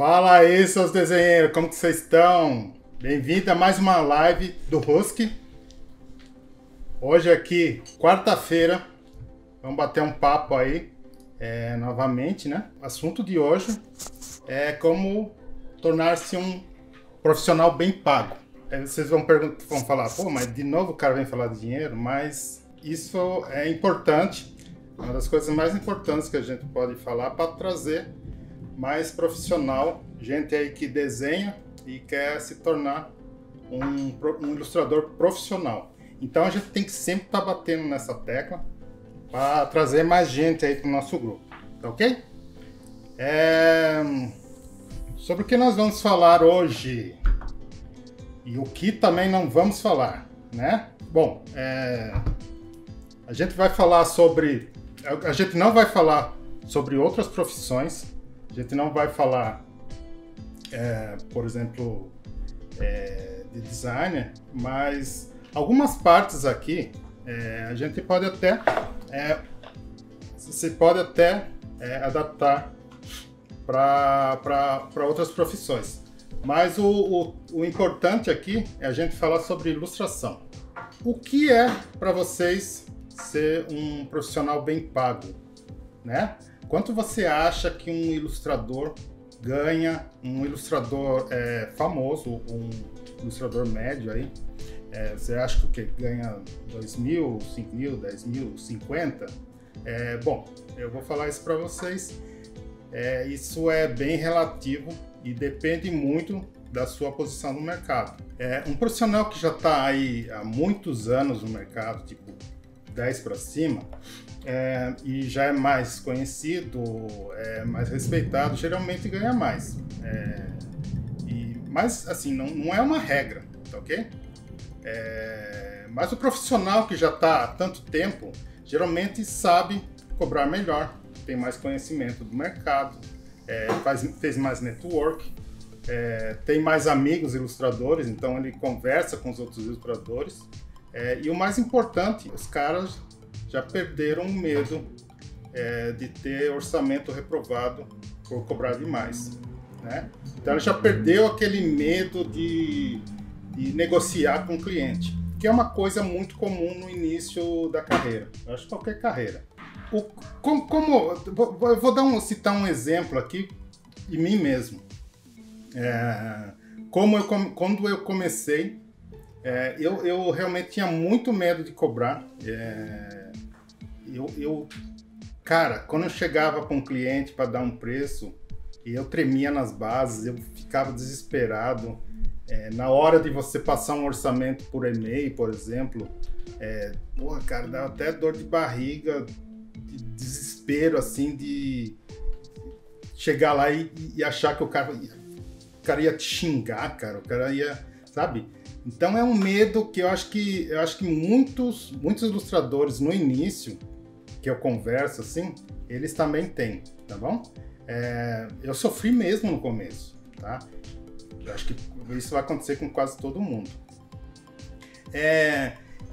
Fala aí, seus desenheiros, como que vocês estão? Bem-vindo a mais uma live do Husky. Hoje aqui, quarta-feira, vamos bater um papo aí, novamente, né? O assunto de hoje é como tornar-se um profissional bem pago. Aí vocês vão falar, pô, mas de novo o cara vem falar de dinheiro, mas isso é importante, uma das coisas mais importantes que a gente pode falar para trazer mais profissional, gente aí que desenha e quer se tornar um ilustrador profissional. Então a gente tem que sempre estar batendo nessa tecla para trazer mais gente aí para o nosso grupo, tá ok? Sobre o que nós vamos falar hoje e o que também não vamos falar, né? Bom, a gente vai falar sobre... A gente não vai falar sobre outras profissões, a gente não vai falar, por exemplo, de designer, mas algumas partes aqui a gente pode até, você pode até adaptar para outras profissões. Mas o importante aqui é a gente falar sobre ilustração. O que é para vocês ser um profissional bem pago, né? Quanto você acha que um ilustrador ganha, um ilustrador famoso, um ilustrador médio aí? Você acha que ganha 2 mil, 5 mil, 10 mil, 50? Bom, eu vou falar isso para vocês. Isso é bem relativo e depende muito da sua posição no mercado. Um profissional que já está aí há muitos anos no mercado, tipo 10 para cima, e já é mais conhecido, mais respeitado, geralmente ganha mais. Mas assim, não é uma regra, tá ok? Mas o profissional que já está há tanto tempo, geralmente sabe cobrar melhor, tem mais conhecimento do mercado, fez mais network, tem mais amigos ilustradores, então ele conversa com os outros ilustradores. E o mais importante, os caras já perderam o medo de ter orçamento reprovado por cobrar demais, né? Então ele já perdeu aquele medo de negociar com o cliente, que é uma coisa muito comum no início da carreira, eu acho que qualquer carreira. Eu vou citar um exemplo aqui de mim mesmo. Quando eu comecei, eu realmente tinha muito medo de cobrar. Cara, quando eu chegava para um cliente para dar um preço, eu tremia nas bases, eu ficava desesperado. Na hora de você passar um orçamento por e-mail, por exemplo, cara, dava até dor de barriga, de desespero, assim, de chegar lá e achar que o cara ia te xingar, cara, o cara ia, sabe? Então é um medo que eu acho que muitos ilustradores no início que eu converso assim, eles também têm, tá bom? Eu sofri mesmo no começo, tá? Eu acho que isso vai acontecer com quase todo mundo.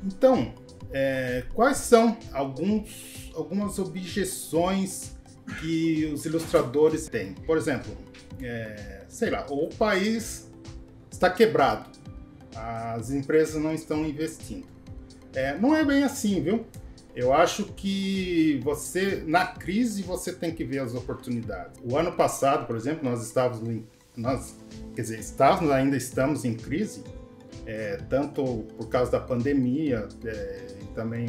Então, quais são algumas objeções que os ilustradores têm? Por exemplo, sei lá, o país está quebrado. As empresas não estão investindo. Não é bem assim, viu? Eu acho que na crise, você tem que ver as oportunidades. O ano passado, por exemplo, ainda estamos em crise, tanto por causa da pandemia e também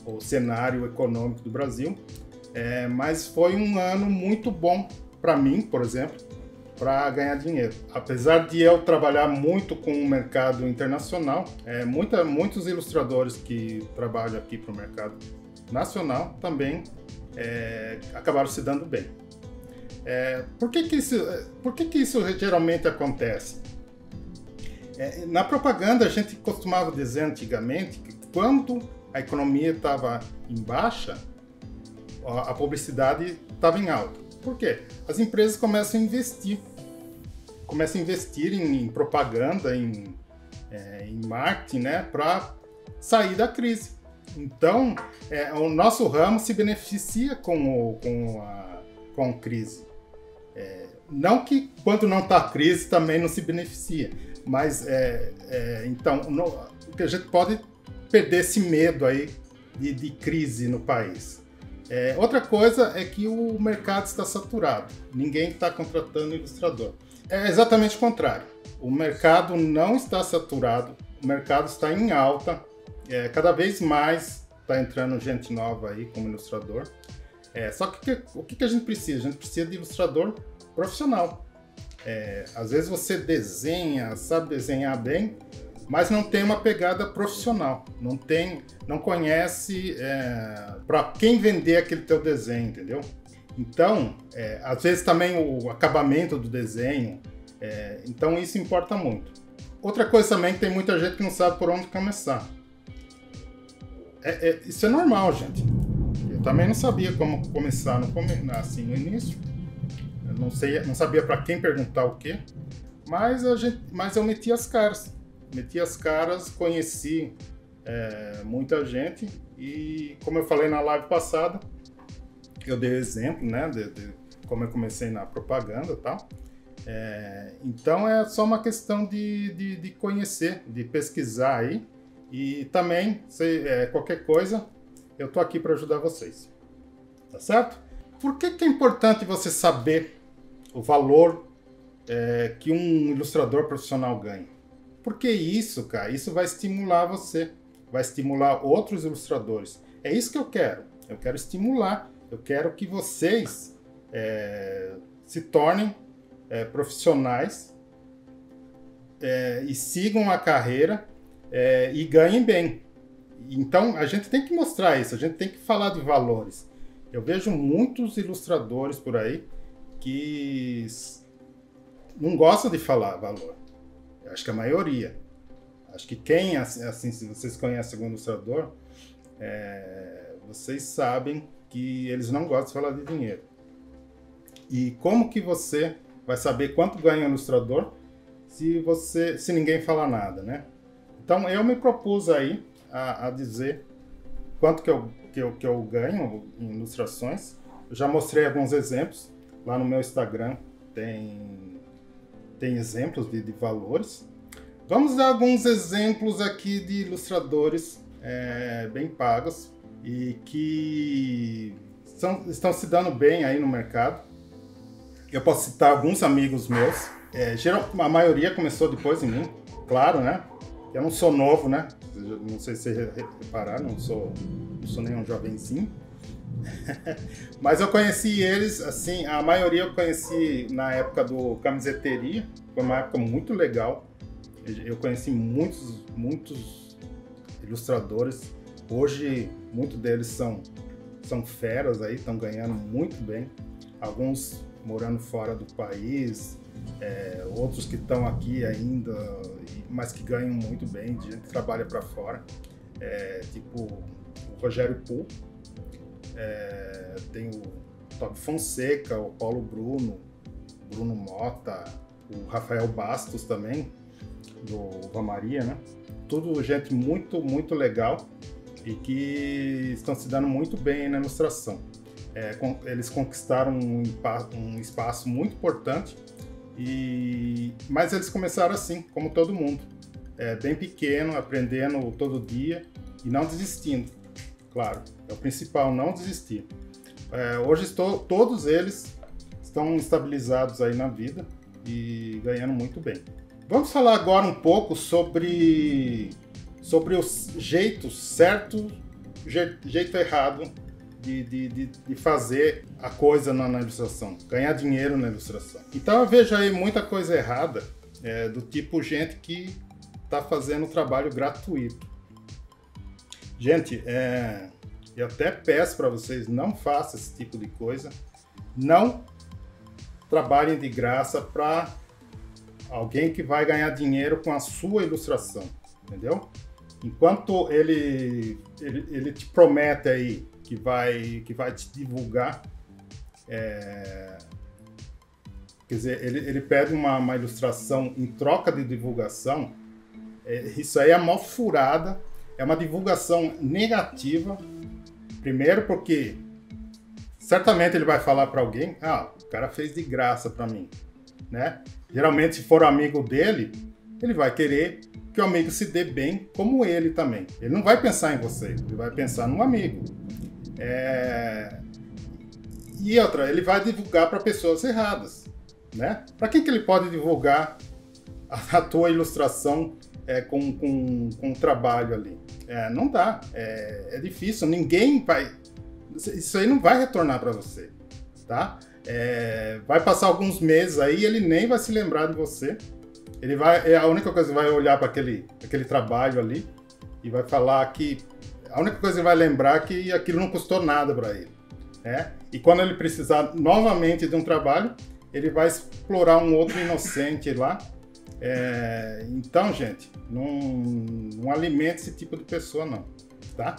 o cenário econômico do Brasil, mas foi um ano muito bom para mim, por exemplo, para ganhar dinheiro. Apesar de eu trabalhar muito com o mercado internacional, muitos ilustradores que trabalham aqui para o mercado nacional também acabaram se dando bem. Por que que isso geralmente acontece? Na propaganda, a gente costumava dizer antigamente que quando a economia estava em baixa, a publicidade estava em alta. Por quê? As empresas começam a investir em propaganda, em marketing, né, para sair da crise. Então, o nosso ramo se beneficia com crise. Não que quando não está a crise também não se beneficia, mas então o que a gente pode perder esse medo aí de crise no país. Outra coisa é que o mercado está saturado, ninguém está contratando ilustrador. É exatamente o contrário, o mercado não está saturado, o mercado está em alta, cada vez mais está entrando gente nova aí como ilustrador. Só que o que a gente precisa? A gente precisa de ilustrador profissional. Às vezes você desenha, sabe desenhar bem, mas não tem uma pegada profissional, não conhece para quem vender aquele teu desenho, entendeu? Então, às vezes também o acabamento do desenho, então isso importa muito. Outra coisa também que tem muita gente que não sabe por onde começar. Isso é normal, gente. Eu também não sabia como começar assim, no início. Eu não sabia para quem perguntar o quê, mas eu meti as caras. Conheci muita gente e, como eu falei na live passada, eu dei exemplo, né, de como eu comecei na propaganda e tal. Então é só uma questão de conhecer, de pesquisar aí, e também, qualquer coisa, eu tô aqui para ajudar vocês, tá certo? Por que é importante você saber o valor que um ilustrador profissional ganha? Porque isso, cara, isso vai estimular você, vai estimular outros ilustradores. É isso que eu quero. Eu quero estimular, eu quero que vocês se tornem profissionais e sigam a carreira e ganhem bem. Então, a gente tem que mostrar isso, a gente tem que falar de valores. Eu vejo muitos ilustradores por aí que não gostam de falar valor. Eu acho que a maioria. Acho que quem, assim, se vocês conhecem algum ilustrador, vocês sabem que eles não gostam de falar de dinheiro. E como que você vai saber quanto ganha um ilustrador se ninguém falar nada, né? Então eu me propus aí a dizer quanto que eu ganho em ilustrações. Eu já mostrei alguns exemplos. Lá no meu Instagram tem exemplos de valores. Vamos dar alguns exemplos aqui de ilustradores bem pagos e que estão se dando bem aí no mercado. Eu posso citar alguns amigos meus. A maioria começou depois de mim, claro, né? Eu não sou novo, né? Não sei se vocês repararam, não sou nenhum jovenzinho. Mas eu conheci eles, assim, a maioria eu conheci na época do Camiseteria. Foi uma época muito legal. Eu conheci muitos ilustradores. Hoje, muitos deles são feras aí, estão ganhando muito bem. Alguns morando fora do país, outros que estão aqui ainda, mas que ganham muito bem, gente que trabalha para fora. Tipo o Rogério Poo, tem o Toque Fonseca, o Paulo Bruno Mota, o Rafael Bastos também, do Vamaria, né? Tudo gente muito, muito legal e que estão se dando muito bem na ilustração. Eles conquistaram um espaço muito importante, mas eles começaram assim, como todo mundo, bem pequeno, aprendendo todo dia e não desistindo. Claro, é o principal, não desistir. Hoje todos eles estão estabilizados aí na vida e ganhando muito bem. Vamos falar agora um pouco sobre os jeitos certo, jeito errado de fazer a coisa na ilustração, ganhar dinheiro na ilustração. Então eu vejo aí muita coisa errada, do tipo gente que está fazendo trabalho gratuito. Gente, eu até peço para vocês, não façam esse tipo de coisa, não trabalhem de graça para alguém que vai ganhar dinheiro com a sua ilustração, entendeu? Enquanto ele te promete aí que vai te divulgar, quer dizer, ele pede uma ilustração em troca de divulgação, isso aí é mal furada, é uma divulgação negativa. Primeiro porque certamente ele vai falar para alguém, o cara fez de graça para mim, né? Geralmente, se for amigo dele, ele vai querer que o amigo se dê bem como ele também. Ele não vai pensar em você, ele vai pensar no amigo. E outra, ele vai divulgar para pessoas erradas, né? Para quem que ele pode divulgar a tua ilustração com trabalho ali? Não dá, é difícil, ninguém vai... Isso aí não vai retornar para você, tá? Vai passar alguns meses aí, ele nem vai se lembrar de você. Ele vai, a única coisa que vai olhar para aquele trabalho ali e vai falar que a única coisa que vai lembrar é que aquilo não custou nada para ele, né? E quando ele precisar novamente de um trabalho, ele vai explorar um outro inocente lá. Então, gente, não alimente esse tipo de pessoa, não, tá?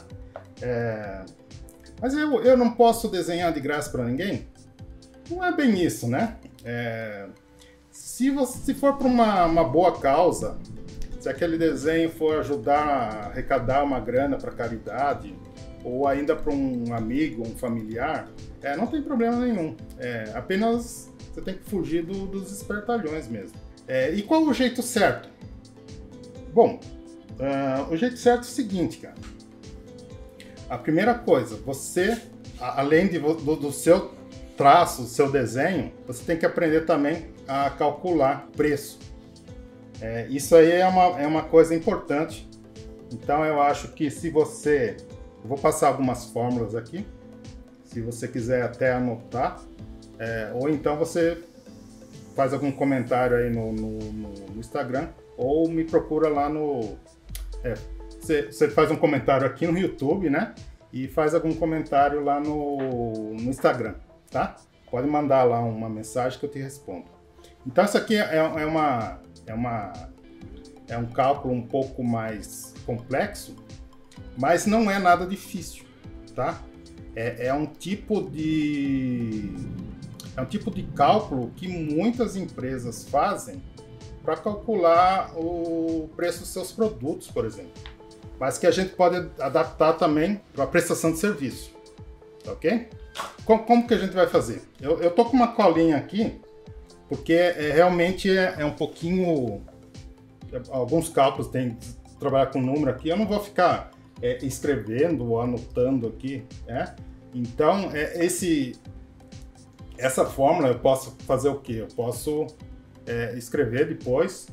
Mas eu não posso desenhar de graça para ninguém? Não é bem isso, né? Se for para uma boa causa, se aquele desenho for ajudar a arrecadar uma grana para caridade, ou ainda para um amigo, um familiar, não tem problema nenhum. Apenas você tem que fugir dos espertalhões mesmo. E qual o jeito certo? Bom, o jeito certo é o seguinte, cara. A primeira coisa, você, além do seu traço, do seu desenho, você tem que aprender também a calcular preço. Isso aí é uma coisa importante. Então eu acho que se você... Eu vou passar algumas fórmulas aqui, se você quiser até anotar, ou então você faz algum comentário aí no Instagram, ou me procura lá no... Você faz um comentário aqui no YouTube, né? E faz algum comentário lá no Instagram, tá? Pode mandar lá uma mensagem que eu te respondo. Então, isso aqui é um cálculo um pouco mais complexo, mas não é nada difícil, tá? É um tipo de cálculo que muitas empresas fazem para calcular o preço dos seus produtos, por exemplo. Mas que a gente pode adaptar também para a prestação de serviço, ok? Como que a gente vai fazer? Eu tô com uma colinha aqui, porque realmente é um pouquinho... Alguns cálculos tem que trabalhar com número aqui, eu não vou ficar escrevendo ou anotando aqui, né? Então, essa fórmula eu posso fazer o quê? Eu posso escrever depois,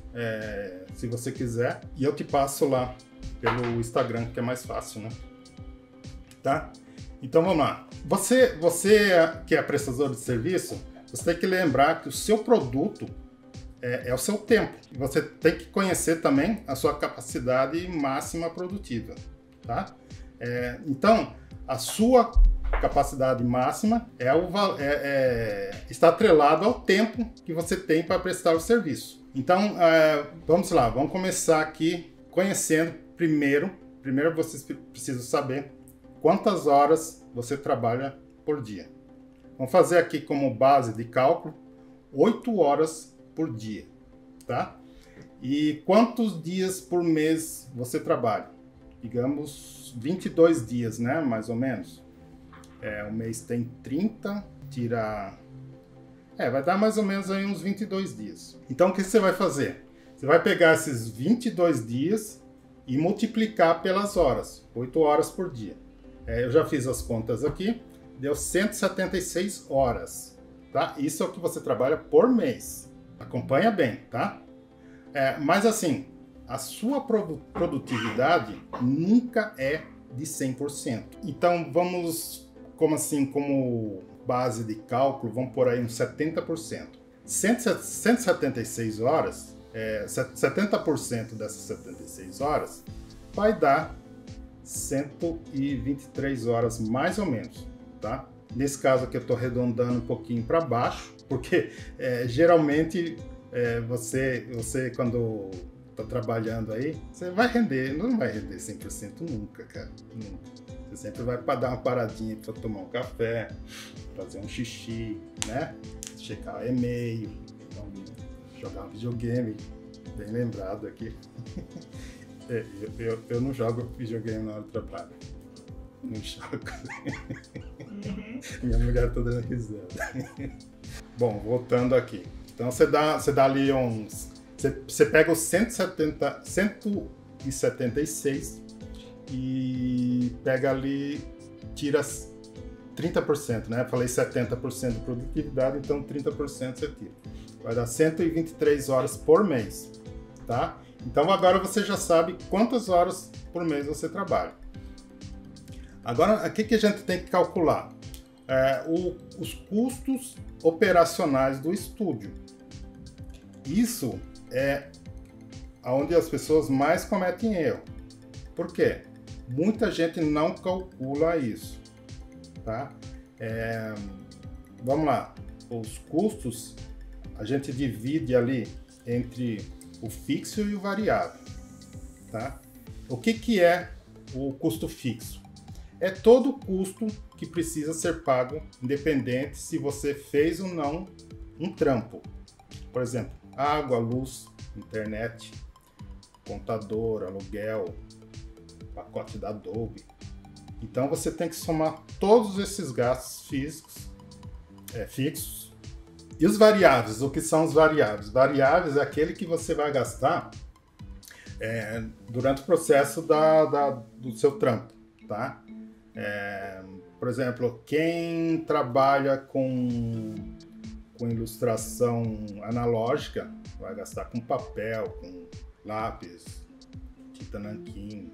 se você quiser, e eu te passo lá pelo Instagram, que é mais fácil, né? Tá? Então vamos lá. Você que é prestador de serviço, você tem que lembrar que o seu produto é o seu tempo. E você tem que conhecer também a sua capacidade máxima produtiva, tá? Então, a sua capacidade máxima está atrelado ao tempo que você tem para prestar o serviço. Então, vamos lá, vamos começar aqui conhecendo. Primeiro vocês precisam saber quantas horas você trabalha por dia. Vamos fazer aqui como base de cálculo 8 horas por dia, tá? E quantos dias por mês você trabalha? Digamos 22 dias, né? Mais ou menos. O mês tem 30, vai dar mais ou menos aí uns 22 dias. Então o que você vai fazer? Você vai pegar esses 22 dias e multiplicar pelas horas, 8 horas por dia. Eu já fiz as contas aqui, deu 176 horas, tá? Isso é o que você trabalha por mês. Acompanha bem, tá? Mas assim, a sua produtividade nunca é de 100%. Então vamos, como base de cálculo, vamos por aí uns 70%. 176 horas, 70% dessas 76 horas vai dar 123 horas mais ou menos, tá? Nesse caso aqui eu estou arredondando um pouquinho para baixo, porque geralmente você quando está trabalhando aí, você vai render, não vai render 100% nunca, cara, nunca. Você sempre vai dar uma paradinha para tomar um café, fazer um xixi, né? Checar e-mail, jogar um videogame, bem lembrado aqui. Eu não jogo videogame na hora do trabalho. Não jogo. Minha mulher tá dando risada. Bom, voltando aqui. Então você dá ali uns... Você pega os 176 e pega ali, tira 30%, né? Falei 70% de produtividade, então 30% você tira. Vai dar 123 horas por mês, tá? Então agora você já sabe quantas horas por mês você trabalha. Agora, o que a gente tem que calcular? Os custos operacionais do estúdio. Isso é onde as pessoas mais cometem erro. Por quê? Muita gente não calcula isso, tá? Vamos lá. Os custos a gente divide ali entre o fixo e o variável, tá? O que é o custo fixo? É todo o custo que precisa ser pago, independente se você fez ou não um trampo. Por exemplo, água, luz, internet, computador, aluguel, pacote da Adobe. Então você tem que somar todos esses gastos fixos. E os variáveis, o que são os variáveis? Variáveis é aquele que você vai gastar durante o processo do seu trampo, tá? Por exemplo, quem trabalha com ilustração analógica vai gastar com papel, com lápis, tinta nanquim,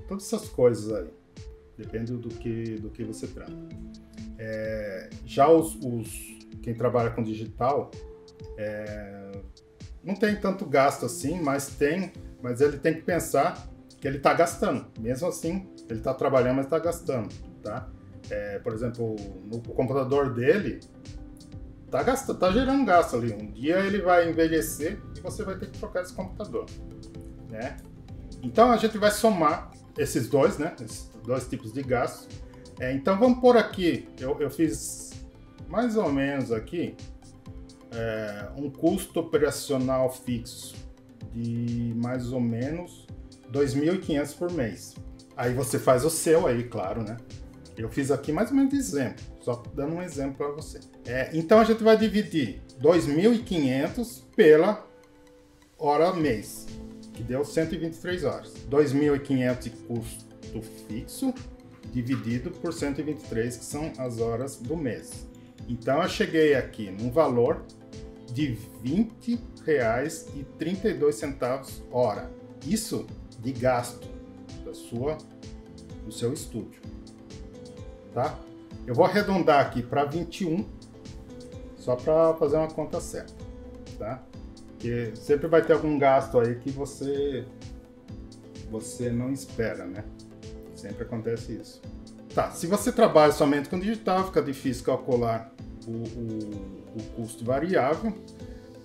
todas essas coisas aí. Depende do que você trampa. Já quem trabalha com digital não tem tanto gasto assim, mas ele tem que pensar que ele está gastando. Mesmo assim, ele está trabalhando, mas está gastando, tá? Por exemplo, no computador dele, tá gerando gasto ali. Um dia ele vai envelhecer e você vai ter que trocar esse computador, né? Então a gente vai somar esses dois, né? Esses dois tipos de gastos. Então vamos pôr aqui, eu fiz mais ou menos aqui um custo operacional fixo de mais ou menos 2.500 por mês. Aí você faz o seu aí, claro, né? Eu fiz aqui mais ou menos de exemplo, só dando um exemplo para você. Então a gente vai dividir 2.500 pela hora mês, que deu 123 horas. 2.500 de custo fixo dividido por 123, que são as horas do mês. Então eu cheguei aqui num valor de R$ 20,32 hora. Isso de gasto do seu estúdio, tá? Eu vou arredondar aqui para 21, só para fazer uma conta certa, tá? Porque sempre vai ter algum gasto aí que você não espera, né? Sempre acontece isso. Tá, se você trabalha somente com digital, fica difícil calcular o custo variável,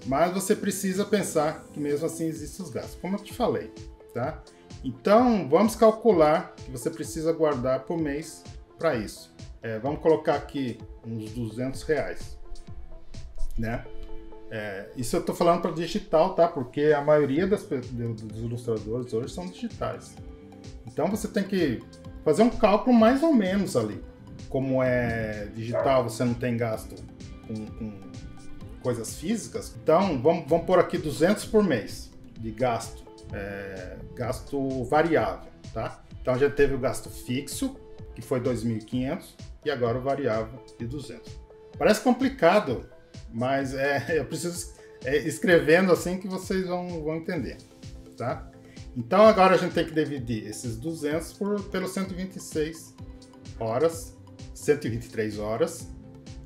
mas você precisa pensar que mesmo assim existem os gastos, como eu te falei, tá? Então, vamos calcular que você precisa guardar por mês para isso. Vamos colocar aqui uns R$200, né? Isso eu estou falando para digital, tá? Porque a maioria dos ilustradores hoje são digitais. Então, você tem que fazer um cálculo mais ou menos ali. Como é digital, você não tem gasto com coisas físicas. Então, vamos pôr aqui 200 por mês de gasto. Gasto variável, tá? Então a gente teve o gasto fixo, que foi 2.500, e agora o variável de 200. Parece complicado, mas eu preciso escrevendo assim que vocês vão entender, tá? Então agora a gente tem que dividir esses 200 pelos 123 horas,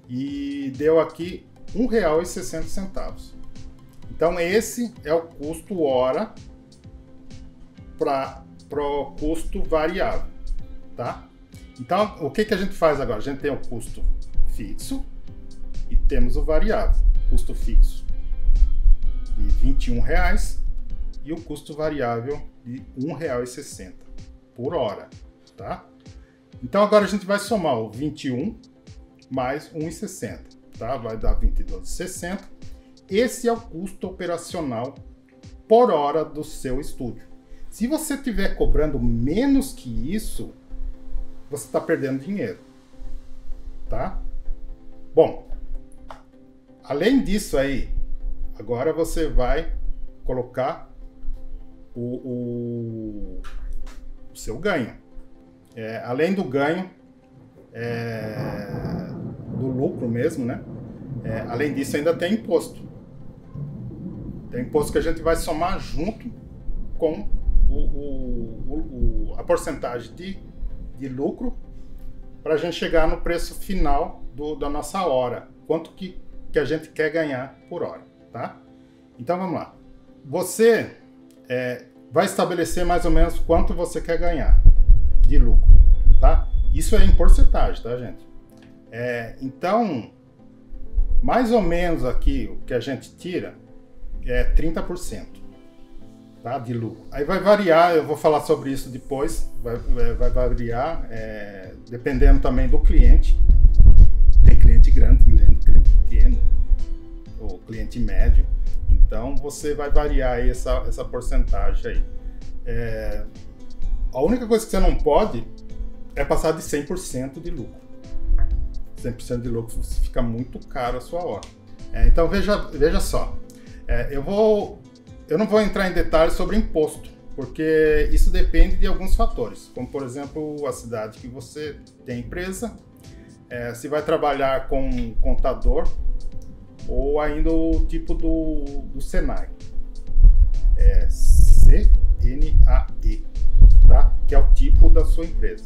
e deu aqui R$ 1,60. Então esse é o custo hora para o custo variável, tá? Então, o que a gente faz agora? A gente tem o custo fixo e temos o variável. Custo fixo de R$ 21 e o custo variável de R$ 1,60 por hora, tá? Então, agora a gente vai somar o 21 mais R$ 1,60, tá? Vai dar R$ 22,60. Esse é o custo operacional por hora do seu estúdio. Se você estiver cobrando menos que isso, você está perdendo dinheiro, tá? Bom, além disso aí, agora você vai colocar o seu ganho. Além do ganho, do lucro mesmo, né? Além disso, ainda tem imposto. Tem imposto que a gente vai somar junto com a porcentagem de lucro para a gente chegar no preço final da nossa hora. Quanto que a gente quer ganhar por hora, tá? Então vamos lá. Você vai estabelecer mais ou menos quanto você quer ganhar de lucro, tá? Isso é em porcentagem, tá, gente? Então, mais ou menos aqui o que a gente tira é 30%, tá, de lucro. Aí vai variar, eu vou falar sobre isso depois, vai variar dependendo também do cliente. Tem cliente grande, cliente pequeno, ou cliente médio. Então você vai variar aí essa porcentagem aí. A única coisa que você não pode é passar de 100% de lucro. 100% de lucro fica muito caro a sua hora. Então veja só, eu não vou entrar em detalhes sobre imposto, porque isso depende de alguns fatores, como por exemplo a cidade que você tem empresa, se vai trabalhar com contador ou ainda o tipo do Senai, CNAE, tá? Que é o tipo da sua empresa.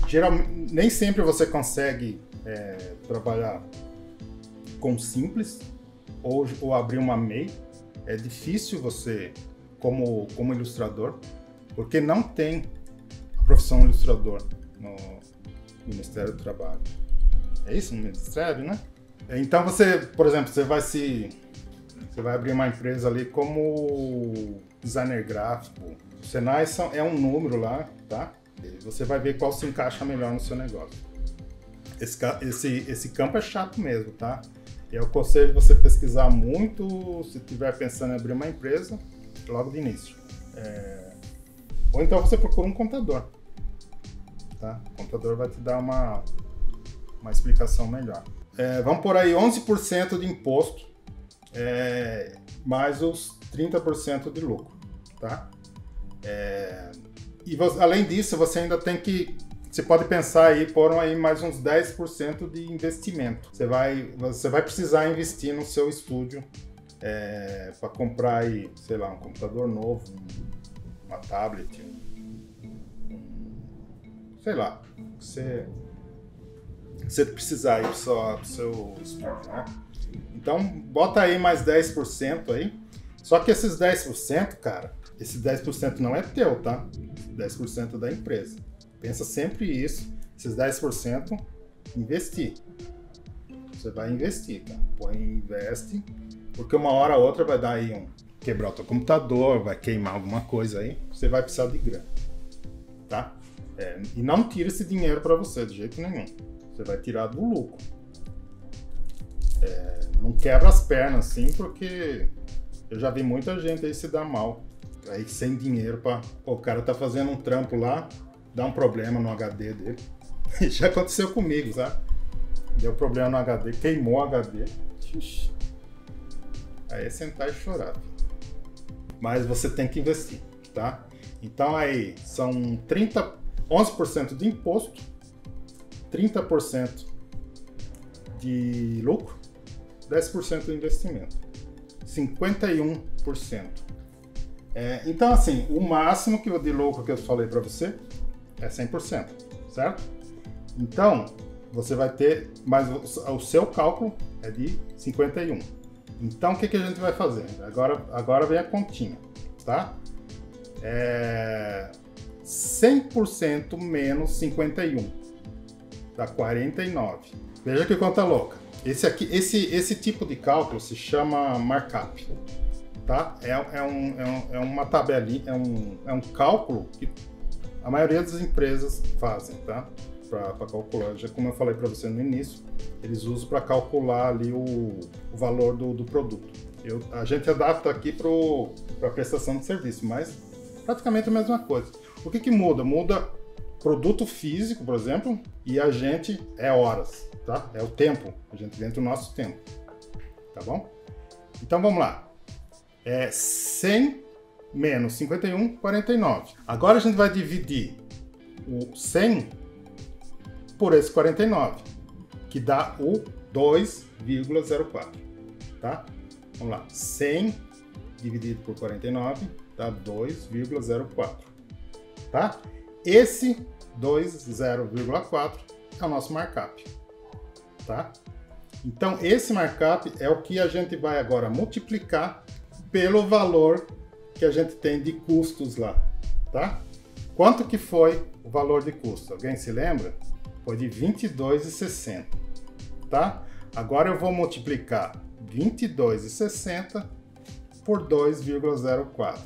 Geralmente, nem sempre você consegue trabalhar com simples ou abrir uma MEI. É difícil você, como ilustrador, porque não tem a profissão ilustrador no Ministério do Trabalho. É isso, no Ministério, né? Então você, por exemplo, você vai abrir uma empresa ali como designer gráfico. O Senai é um número lá, tá? Você vai ver qual se encaixa melhor no seu negócio. Esse campo é chato mesmo, tá? Eu aconselho você pesquisar muito se estiver pensando em abrir uma empresa logo de início. Ou então você procura um contador, tá? O contador vai te dar uma explicação melhor. Vamos por aí 11% de imposto, mais os 30% de lucro, tá? E além disso, você ainda tem que... Você pode pensar aí, por aí mais uns 10% de investimento. Você vai precisar investir no seu estúdio para comprar aí, sei lá, um computador novo, uma tablet, sei lá, você precisar aí pro seu estúdio, né? Então, bota aí mais 10% aí. Só que esses 10%, cara, esse 10% não é teu, tá? 10% da empresa. Pensa sempre isso, esses 10% investir. Você vai investir, tá? Investe, porque uma hora ou outra vai dar aí quebrar o teu computador, vai queimar alguma coisa aí, você vai precisar de grana, tá? E não tira esse dinheiro para você de jeito nenhum. Você vai tirar do lucro. Não quebra as pernas assim, porque eu já vi muita gente aí se dar mal, aí sem dinheiro para... O cara tá fazendo um trampo lá, dá um problema no HD dele. Já aconteceu comigo, sabe? Deu problema no HD, queimou o HD. Ixi. Aí é sentar e chorar. Mas você tem que investir, tá? Então aí são 11% de imposto, 30% de lucro, 10% de investimento, 51%. Então assim, o máximo de lucro que eu falei para você é 100%, certo? Então, você vai ter, mas o seu cálculo é de 51. Então, o que a gente vai fazer? Agora vem a continha, tá? 100% menos 51, dá 49. Veja que conta louca. Esse tipo de cálculo se chama markup, tá? É uma tabelinha, é um cálculo que a maioria das empresas fazem, tá? Para calcular, já como eu falei para você no início, eles usam para calcular ali o valor do produto. A gente adapta aqui para prestação de serviço, mas praticamente a mesma coisa. O que que muda? Muda produto físico, por exemplo, e a gente é horas, tá? É o tempo, a gente vende o nosso tempo, tá bom? Então vamos lá. 100 menos 51, 49. Agora a gente vai dividir o 100 por esse 49, que dá o 2,04, tá? Vamos lá. 100 dividido por 49 dá 2,04, tá? Esse 2,04 é o nosso markup, tá? Então, esse markup é o que a gente vai agora multiplicar pelo valor que a gente tem de custos lá, tá? Quanto que foi o valor de custo? Alguém se lembra? Foi de R$ 22,60, tá? Agora eu vou multiplicar R$ 22,60 por 2,04,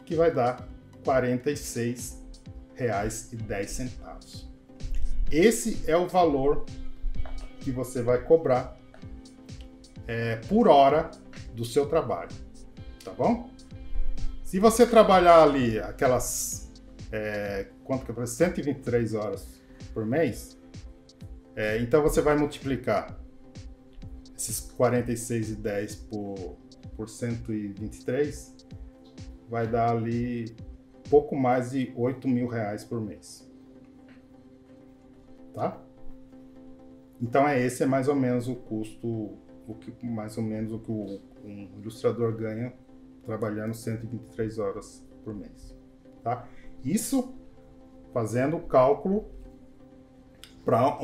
que vai dar R$ 46,10. Esse é o valor que você vai cobrar por hora do seu trabalho, tá bom? Se você trabalhar ali aquelas, quanto que é, 123 horas por mês, então você vai multiplicar esses 46,10 por 123, vai dar ali pouco mais de R$ 8.000 por mês, tá? Então esse é mais ou menos o custo, mais ou menos o que um ilustrador ganha trabalhando 123 horas por mês, tá? Isso fazendo o cálculo para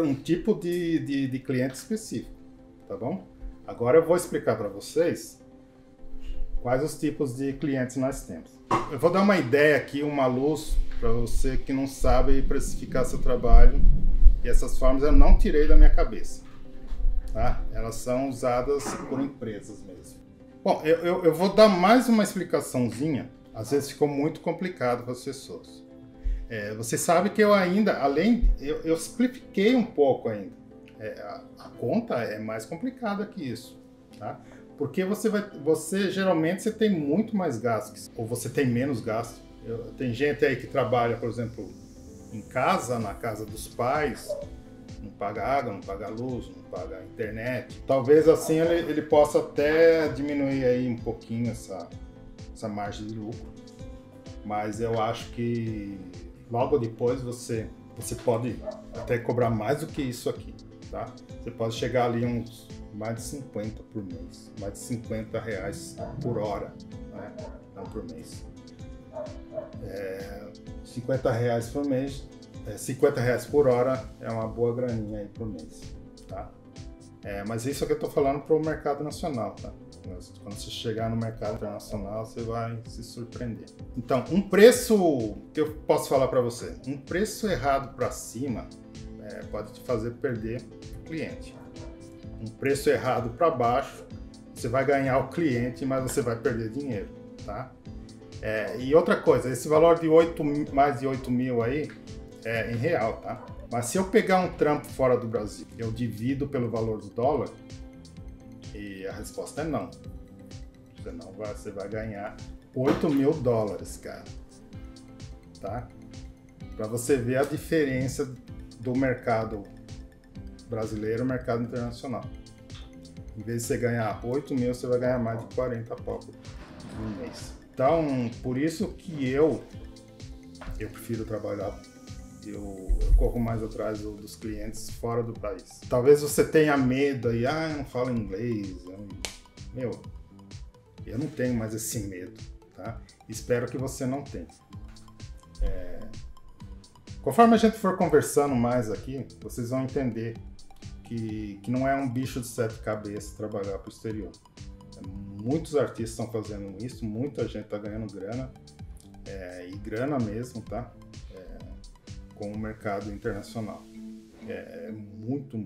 um tipo de cliente específico, tá bom? Agora eu vou explicar para vocês quais os tipos de clientes nós temos. Eu vou dar uma ideia aqui, uma luz para você que não sabe precificar seu trabalho, e essas formas eu não tirei da minha cabeça, tá? Elas são usadas por empresas mesmo. Bom, eu vou dar mais uma explicaçãozinha, às vezes ficou muito complicado para as pessoas. Você sabe que eu ainda, eu simplifiquei um pouco ainda. A conta é mais complicada que isso, tá? Porque geralmente você tem muito mais gastos, ou você tem menos gastos. Tem gente aí que trabalha, por exemplo, em casa, na casa dos pais, não paga água, não paga luz, não paga internet. Talvez assim ele possa até diminuir aí um pouquinho essa margem de lucro. Mas eu acho que logo depois você pode até cobrar mais do que isso aqui, tá? Você pode chegar ali uns mais de 50 por mês, mais de R$ 50 por hora, né? Não por mês. R$ 50 por mês, R$ 50 por hora é uma boa graninha aí por mês, tá? Mas isso aqui eu tô falando para o mercado nacional, tá? Quando você chegar no mercado internacional, você vai se surpreender. Então, um preço que eu posso falar para você, um preço errado para cima pode te fazer perder o cliente. Um preço errado para baixo, você vai ganhar o cliente, mas você vai perder dinheiro, tá? E outra coisa, esse valor de mais de 8 mil aí é em real, tá? Mas se eu pegar um trampo fora do Brasil, eu divido pelo valor do dólar, e a resposta é não. Você vai ganhar 8 mil dólares, cara. Tá? Para você ver a diferença do mercado brasileiro e mercado internacional. Em vez de você ganhar 8 mil, você vai ganhar mais de 40 pau no mês. Então, por isso que eu prefiro trabalhar, eu corro mais atrás dos clientes fora do país. Talvez você tenha medo aí, eu não falo inglês. Eu não tenho mais esse medo, tá? Espero que você não tenha. Conforme a gente for conversando mais aqui, vocês vão entender que não é um bicho de 7 cabeças trabalhar para o exterior. Muitos artistas estão fazendo isso, muita gente está ganhando grana, e grana mesmo, tá? Com o mercado internacional. É muito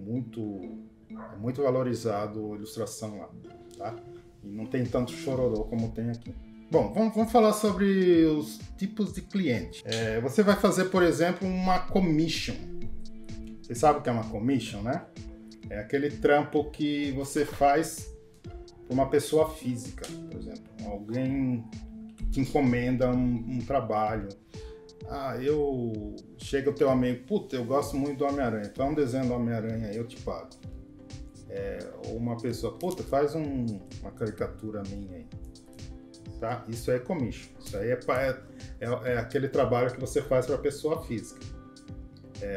valorizado a ilustração lá, tá? E não tem tanto chororô como tem aqui. Bom, vamos falar sobre os tipos de cliente. Você vai fazer, por exemplo, uma commission. Você sabe o que é uma commission, né? É aquele trampo que você faz para uma pessoa física, por exemplo. Alguém te encomenda um trabalho. Chega o teu amigo, puta, eu gosto muito do Homem-Aranha, faz um desenho do Homem-Aranha aí, eu te pago. Ou uma pessoa, puta, faz uma caricatura minha aí. Tá? Isso é commission. Isso aí é aquele trabalho que você faz para pessoa física.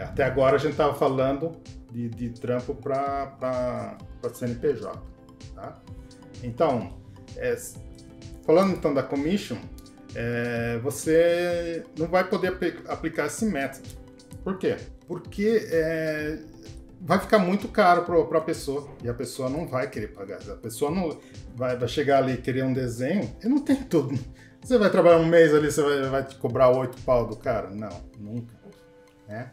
Até agora a gente estava falando de trampo para CNPJ. Tá? Então, falando então da commission, você não vai poder aplicar esse método. Por quê? Porque vai ficar muito caro para a pessoa e a pessoa não vai querer pagar. A pessoa não vai chegar ali e querer um desenho e não tem tudo. Você vai trabalhar um mês ali, você vai te cobrar 8 pau do cara? Não, nunca. Né?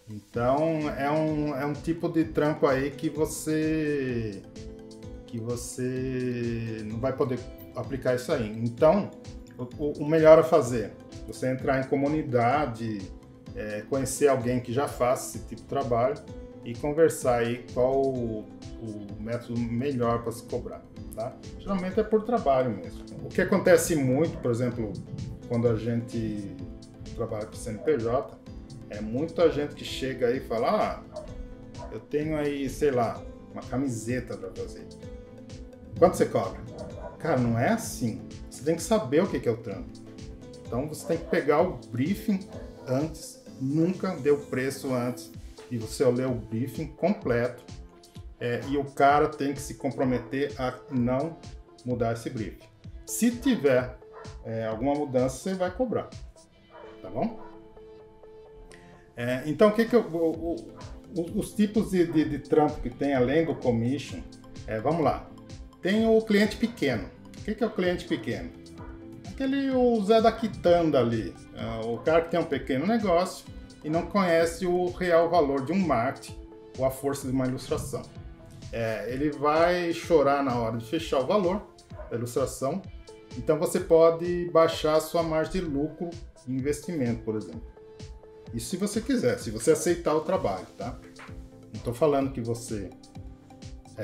Então é um tipo de trampo aí que você não vai poder aplicar isso aí. Então o melhor a fazer, você entrar em comunidade, conhecer alguém que já faça esse tipo de trabalho e conversar aí qual o método melhor para se cobrar, tá? Geralmente é por trabalho mesmo. O que acontece muito, por exemplo, quando a gente trabalha com CNPJ, muita gente que chega aí e fala, eu tenho aí, sei lá, uma camiseta para fazer. Quanto você cobra? Cara, não é assim. Você tem que saber o que é o trampo. Então você tem que pegar o briefing antes, nunca dê o preço antes, e você ler o briefing completo, e o cara tem que se comprometer a não mudar esse briefing. Se tiver alguma mudança, você vai cobrar, tá bom? Então, os tipos de trampo que tem além do commission, vamos lá. Tem o cliente pequeno. O que é o cliente pequeno? O Zé da Quitanda ali, o cara que tem um pequeno negócio e não conhece o real valor de um marketing ou a força de uma ilustração. Ele vai chorar na hora de fechar o valor da ilustração, então você pode baixar a sua margem de lucro em investimento, por exemplo. Isso se você quiser, se você aceitar o trabalho, tá? Não estou falando que você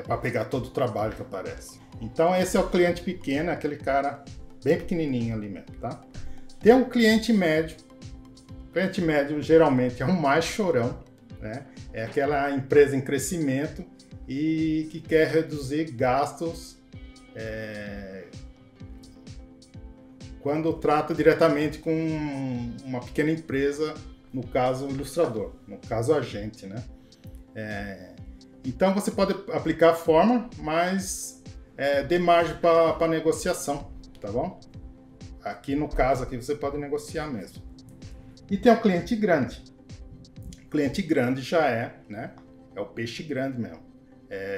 para pegar todo o trabalho que aparece. Então esse é o cliente pequeno, aquele cara bem pequenininho ali mesmo, tá? Tem um cliente médio. O cliente médio geralmente é o mais chorão, né? É aquela empresa em crescimento e que quer reduzir gastos quando trata diretamente com uma pequena empresa, no caso o ilustrador, no caso a gente, né? Então você pode aplicar a forma, mas dê margem para negociação, tá bom? Aqui no caso aqui você pode negociar mesmo. E tem o cliente grande. O cliente grande já né? É o peixe grande mesmo.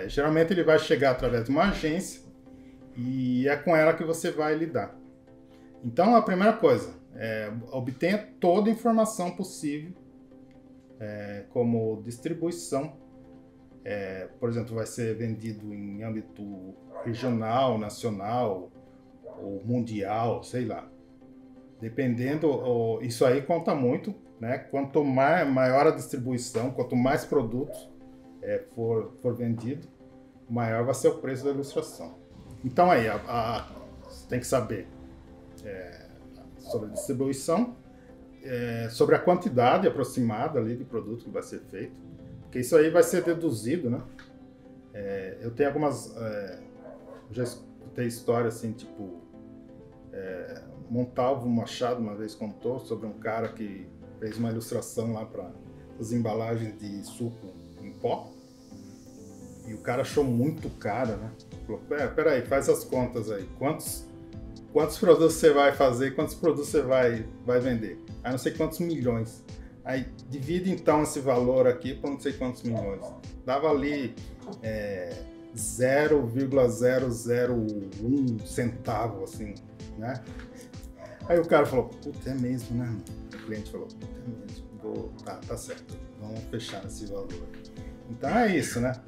Geralmente ele vai chegar através de uma agência e é com ela que você vai lidar. Então a primeira coisa, obtenha toda a informação possível, como distribuição. Por exemplo, vai ser vendido em âmbito regional, nacional ou mundial, sei lá. Dependendo, isso aí conta muito, né? Quanto maior a distribuição, quanto mais produtos for vendido, maior vai ser o preço da ilustração. Então aí, você tem que saber sobre a distribuição, sobre a quantidade aproximada ali de produto que vai ser feito, porque isso aí vai ser deduzido, né? Eu tenho algumas... já escutei história assim, tipo... Montalvo Machado uma vez contou sobre um cara que fez uma ilustração lá para as embalagens de suco em pó, e o cara achou muito caro, né? Falou, peraí, faz as contas aí, quantos produtos você vai fazer, quantos produtos você vai vender? Aí não sei quantos milhões. Aí divide então esse valor aqui por não sei quantos milhões. Dava ali 0,001 centavo, assim, né? Aí o cara falou, puta, é mesmo, né? O cliente falou, puta, é mesmo. Tá certo, vamos fechar esse valor. Então é isso, né?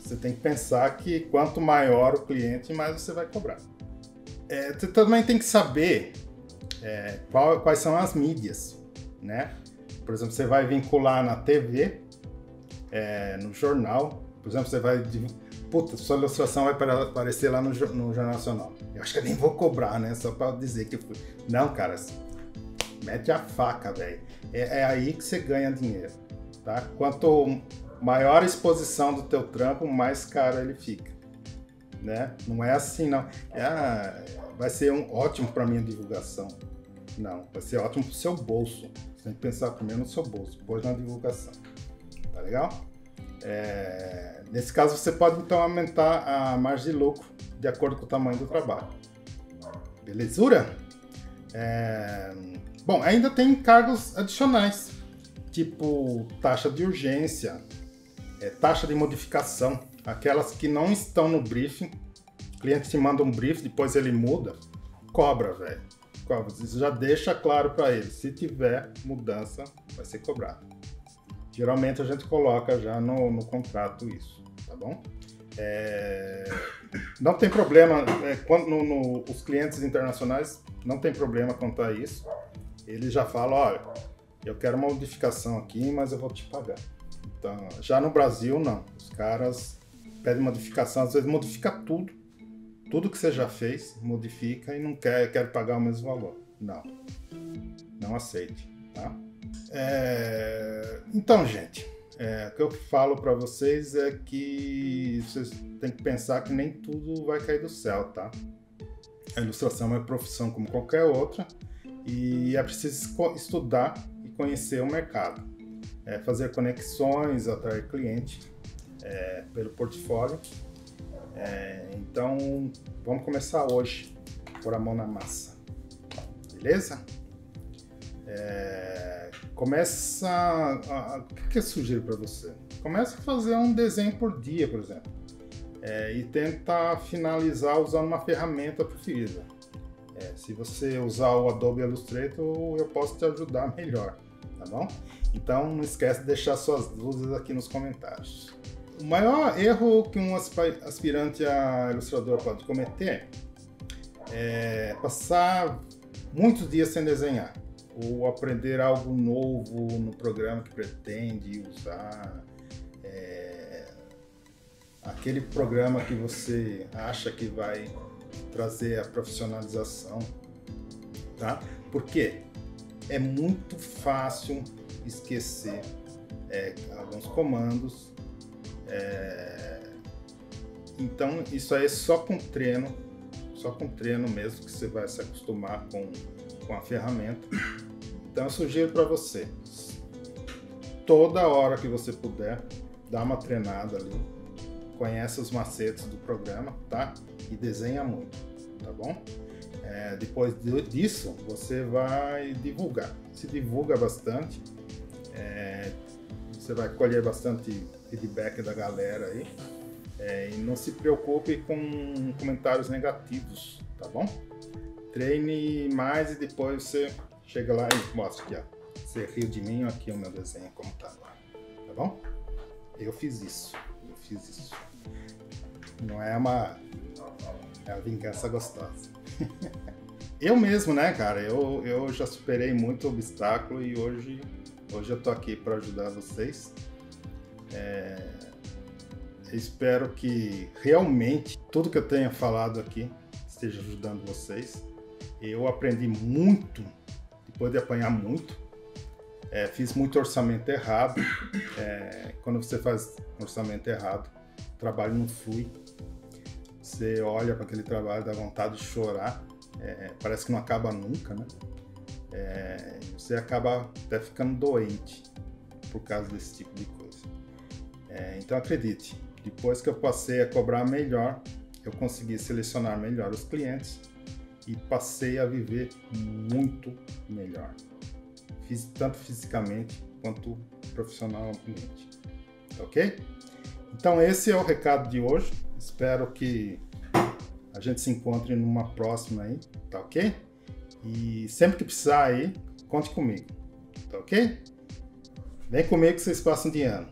Você tem que pensar que quanto maior o cliente, mais você vai cobrar. Você também tem que saber quais são as mídias, né? Por exemplo, você vai vincular na TV, no jornal, Por exemplo, você vai... Puta, sua ilustração vai aparecer lá no Jornal Nacional. Eu acho que eu nem vou cobrar, né? Só para dizer que fui. Não, cara, mete a faca, velho. É aí que você ganha dinheiro, tá? Quanto maior a exposição do teu trampo, mais caro ele fica, né? Não é assim, não. Vai ser ótimo para minha divulgação. Não, vai ser ótimo para o seu bolso. Você tem que pensar primeiro no seu bolso, depois na divulgação. Tá legal? Nesse caso, você pode então aumentar a margem de lucro de acordo com o tamanho do trabalho. Belezura? Bom, ainda tem encargos adicionais, tipo taxa de urgência, taxa de modificação, aquelas que não estão no briefing. O cliente te manda um briefing, depois ele muda, cobra, velho. Você já deixa claro para ele, se tiver mudança, vai ser cobrado. Geralmente a gente coloca já no contrato isso, tá bom? Não tem problema, os clientes internacionais não tem problema quanto a isso. Eles já falam, olha, eu quero uma modificação aqui, mas eu vou te pagar. Então, já no Brasil, não. Os caras pedem modificação, às vezes modifica tudo. Tudo que você já fez, modifica e não quer pagar o mesmo valor. Não aceite, tá? Então, gente, o que eu falo para vocês é que vocês têm que pensar que nem tudo vai cair do céu, tá? A ilustração é uma profissão como qualquer outra e é preciso estudar e conhecer o mercado, fazer conexões, atrair cliente pelo portfólio. Então, vamos começar hoje, pôr a mão na massa, beleza? O que eu sugiro para você? Começa a fazer um desenho por dia, por exemplo, e tenta finalizar usando uma ferramenta preferida. Se você usar o Adobe Illustrator, eu posso te ajudar melhor, tá bom? Então, não esquece de deixar suas dúvidas aqui nos comentários. O maior erro que um aspirante a ilustrador pode cometer é passar muitos dias sem desenhar, ou aprender algo novo no programa que pretende usar, aquele programa que você acha que vai trazer a profissionalização, tá? Porque é muito fácil esquecer alguns comandos. Então isso aí é só com treino mesmo que você vai se acostumar com a ferramenta. Então eu sugiro para você, toda hora que você puder, dá uma treinada ali, conhece os macetes do programa, tá? E desenha muito, tá bom? Depois disso você vai divulgar, se divulga bastante, você vai colher bastante feedback da galera aí, e não se preocupe com comentários negativos, tá bom? Treine mais e depois você chega lá e mostra aqui, ó. Você riu de mim, aqui o meu desenho como tá agora, tá bom? Eu fiz isso. Não é uma vingança gostosa. Eu mesmo, né, cara? Eu já superei muito obstáculo e hoje eu tô aqui para ajudar vocês. Espero que realmente tudo que eu tenha falado aqui esteja ajudando vocês. Eu aprendi muito depois de apanhar muito. Fiz muito orçamento errado. Quando você faz orçamento errado, o trabalho não flui. Você olha para aquele trabalho, dá vontade de chorar. Parece que não acaba nunca, né? Você acaba até ficando doente por causa desse tipo de coisa. Então acredite, depois que eu passei a cobrar melhor, eu consegui selecionar melhor os clientes e passei a viver muito melhor, tanto fisicamente quanto profissionalmente, ok? Então esse é o recado de hoje, espero que a gente se encontre numa próxima aí, tá ok? E sempre que precisar aí, conte comigo, tá ok? Vem comigo que vocês passam de ano.